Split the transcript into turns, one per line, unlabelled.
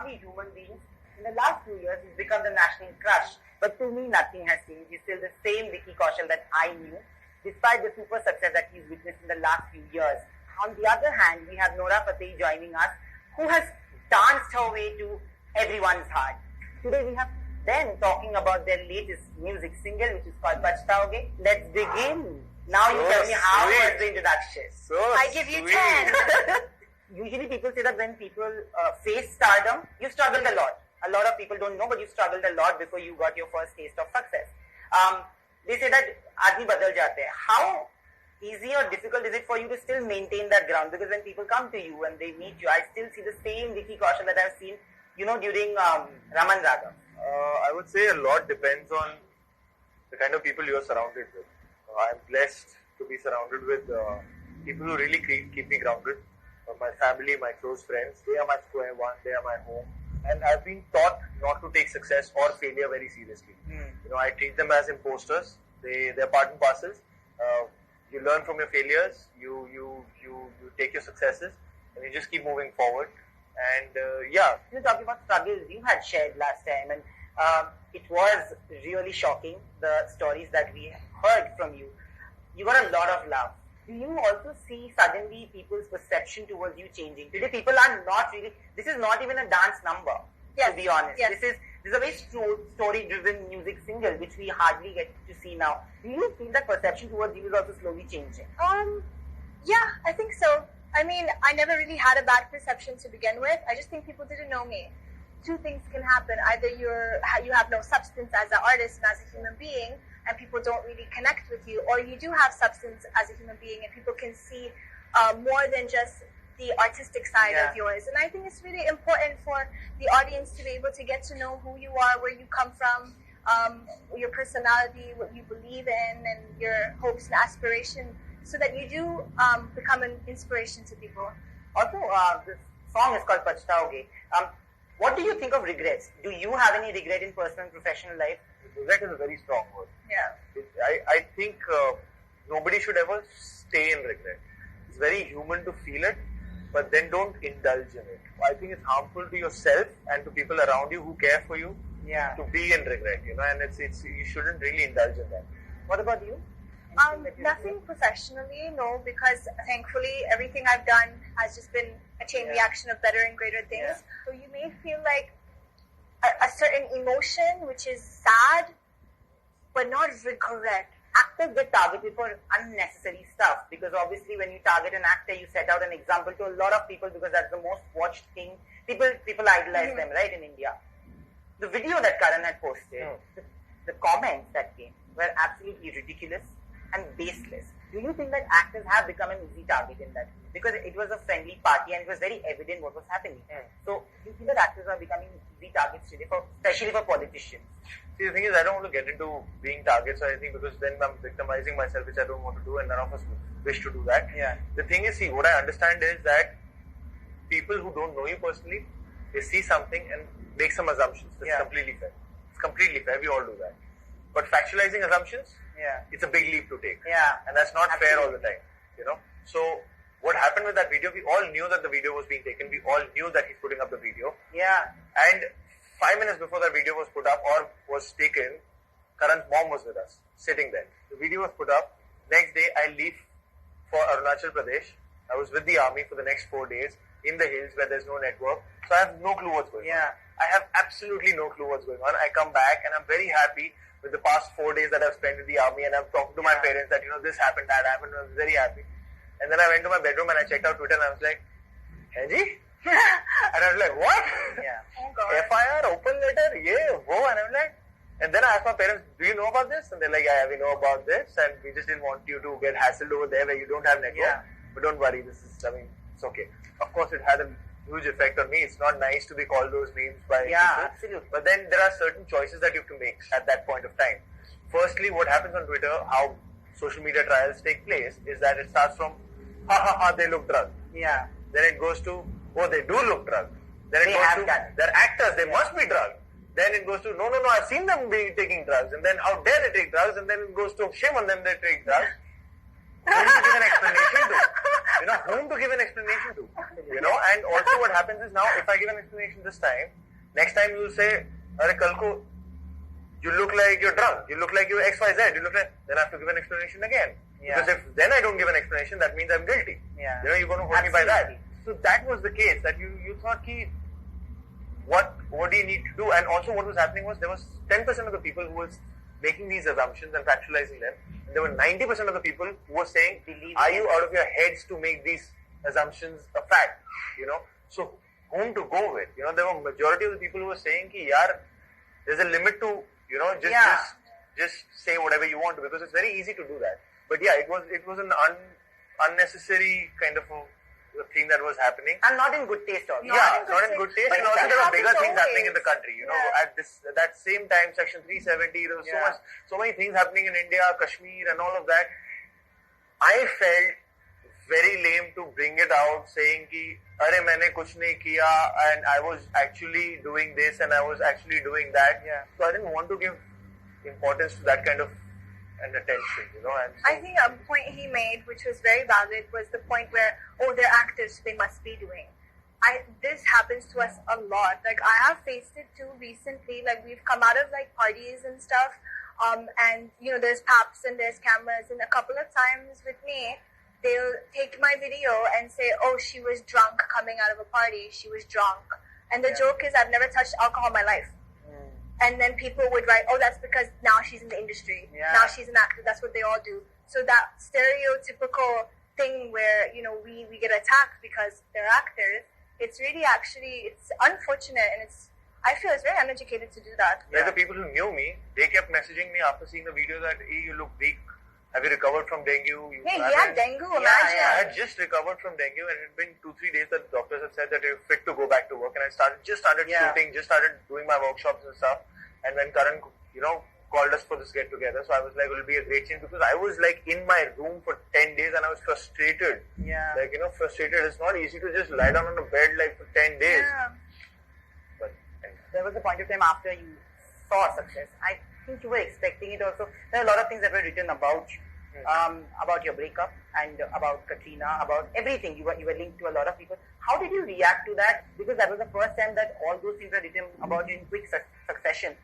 we human beings, in the last few years, he's become the national crush. But to me, nothing has changed. He's still the same Vicky Kaushal that I knew, despite the super success that he's witnessed in the last few years. On the other hand, we have Nora joining us, who has danced her way to everyone's heart. Today we have them talking about their latest music single, which is called Pachtaoge. Let's begin. Now you tell me how was the introduction.
I give you 10.
Usually people say that when people face stardom, you struggled a lot. A lot of people don't know, but you struggled a lot before you got your first taste of success. They say that aadmi badal jate hai. How easy or difficult is it for you to still maintain that ground? Because when people come to you and they meet you, I still see the same Vicky Kaushal that I've seen, during Raman Raga.
I would say a lot depends on the kind of people you're surrounded with. I'm blessed to be surrounded with people who really keep me grounded. My family, my close friends, they are my square one, they are my home. And I've been taught not to take success or failure very seriously. I treat them as imposters. They're part and parcels. You learn from your failures, you take your successes, and you just keep moving forward. And
You're talking about struggles you had shared last time, and it was really shocking, the stories that we heard from you. You got a lot of love. Do you also see suddenly people's perception towards you changing? Today people are not really, this is not even a dance number, to be honest.
Yes.
This is a very story-driven music single, which we hardly get to see now. Do you feel that perception towards you is also slowly changing?
Yeah, I think so. I mean, I never really had a bad perception to begin with. I just think people didn't know me. Two things can happen. Either you have no substance as an artist and as a human being, and people don't really connect with you, or you do have substance as a human being and people can see more than just the artistic side of yours. And I think it's really important for the audience to be able to get to know who you are, where you come from, your personality, what you believe in, and your hopes and aspirations, so that you do become an inspiration to people.
Also, this song is called Pachtaoge. What do you think of regrets? Do you have any regret in personal and professional life?
Regret is a very strong word.
Yeah.
I think nobody should ever stay in regret. It's very human to feel it, but then don't indulge in it. I think it's harmful to yourself and to people around you who care for you to be in regret, and it's you shouldn't really indulge in that.
What about you?
Nothing professionally, no, because thankfully everything I've done has just been a chain reaction of better and greater things.
Yeah.
So you may feel like a certain emotion, which is sad, but not regret.
Actors get targeted for unnecessary stuff, because obviously when you target an actor, you set out an example to a lot of people, because that's the most watched thing. People idolize them, right, in India. The video that Karan had posted, the comments that came were absolutely ridiculous and baseless. Do you think that actors have become an easy target in that? Because it was a friendly party and it was very evident what was happening. So do you think that actors are becoming easy targets today, especially for politicians?
See, the thing is, I don't want to get into being targets or anything, because then I'm victimizing myself, which I don't want to do, and none of us wish to do that. The thing is, see, what I understand is that people who don't know you personally, they see something and make some assumptions. That's completely fair. It's completely fair. We all do that. But factualizing assumptions, it's a big leap to take. And that's not fair all the time, So what happened with that video, we all knew that the video was being taken. We all knew that he's putting up the video. And 5 minutes before that video was put up or was taken, Karan's mom was with us, sitting there. The video was put up. Next day, I leave for Arunachal Pradesh. I was with the army for the next 4 days in the hills where there's no network. So I have no clue what's going on. I have absolutely no clue what's going on. I come back and I'm very happy with the past 4 days that I've spent in the army, and I've talked to my parents that, this happened, that happened. I was very happy. And then I went to my bedroom and I checked out Twitter and I was like, Haji? And I was like, what? FIR, open letter, whoa. And I'm like, and then I asked my parents, do you know about this? And they're like, yeah, we know about this, and we just didn't want you to get hassled over there where you don't have network. But don't worry, it's okay. Of course, it had a huge effect on me. It's not nice to be called those names by people.
Absolutely.
But then there are certain choices that you have to make at that point of time. Firstly, what happens on Twitter, how social media trials take place, is that it starts from, they look drugged. Then it goes to, they do look drugged. Then it goes to, they're actors, they must be drugged. Then it goes to, no, I've seen them taking drugs. And then how dare they take drugs? And then it goes to, shame on them, they take drugs. Whom to give an explanation to? Whom to give an explanation to? And also what happens is now, if I give an explanation this time, next time you will say, "Arey, kal ko, you look like you're drunk. You look like you're XYZ. You look like..." Then I have to give an explanation again. Yeah. Because if then I don't give an explanation, that means I'm guilty. Yeah. You're going to hold me by that. So that was the case, that you thought, what do you need to do? And also what was happening was, there was 10% of the people who was making these assumptions and factualizing them. And there were 90% of the people who were saying, are you out of your heads to make these assumptions a fact? So whom to go with? There were majority of the people who were saying, there's a limit to, just say whatever you want to, because it's very easy to do that. But yeah, it was an unnecessary kind of a thing that was happening.
And not in good taste also.
Not in good taste. And also there were bigger things happening in the country. At that same time, Section 370, there was so many things happening in India, Kashmir and all of that. I felt very lame to bring it out saying "Arey, maine kuch nahi kiya, and I was actually doing this and I was actually doing that." Yeah. So I didn't want to give importance to that kind of and attention, And so,
I think a point he made, which was very valid, was the point where, they're actors, they must be doing. This happens to us a lot. Like, I have faced it too recently. Like, we've come out of like parties and stuff, and there's paps and there's cameras, and a couple of times with me, they'll take my video and say, "Oh, she was drunk coming out of a party. She was drunk." And the joke is, I've never touched alcohol in my life. And then people would write, "Oh, that's because now she's in the industry. Yeah. Now she's an actor. That's what they all do." So that stereotypical thing where, we get attacked because they're actors, it's really it's unfortunate, and I feel it's very uneducated to do that.
Like the people who knew me, they kept messaging me after seeing the video that, "Hey, you look weak. Have you recovered from dengue?"
Hey, he had dengue, imagine.
I had just recovered from dengue, and it had been 2-3 days that doctors had said that you're fit to go back to work. And I started shooting, just started doing my workshops and stuff. And when Karan, called us for this get together, so I was like, it'll be a great change, because I was like in my room for 10 days and I was frustrated. Yeah. Like, frustrated. It's not easy to just lie down on a bed like for 10 days. Yeah.
But there was a point of time after you saw success. I think you were expecting it also. There are a lot of things that were written about you. About your breakup and about Katrina, about everything. You were linked to a lot of people. How did you react to that? Because that was the first time that all those things were written about you in quick succession.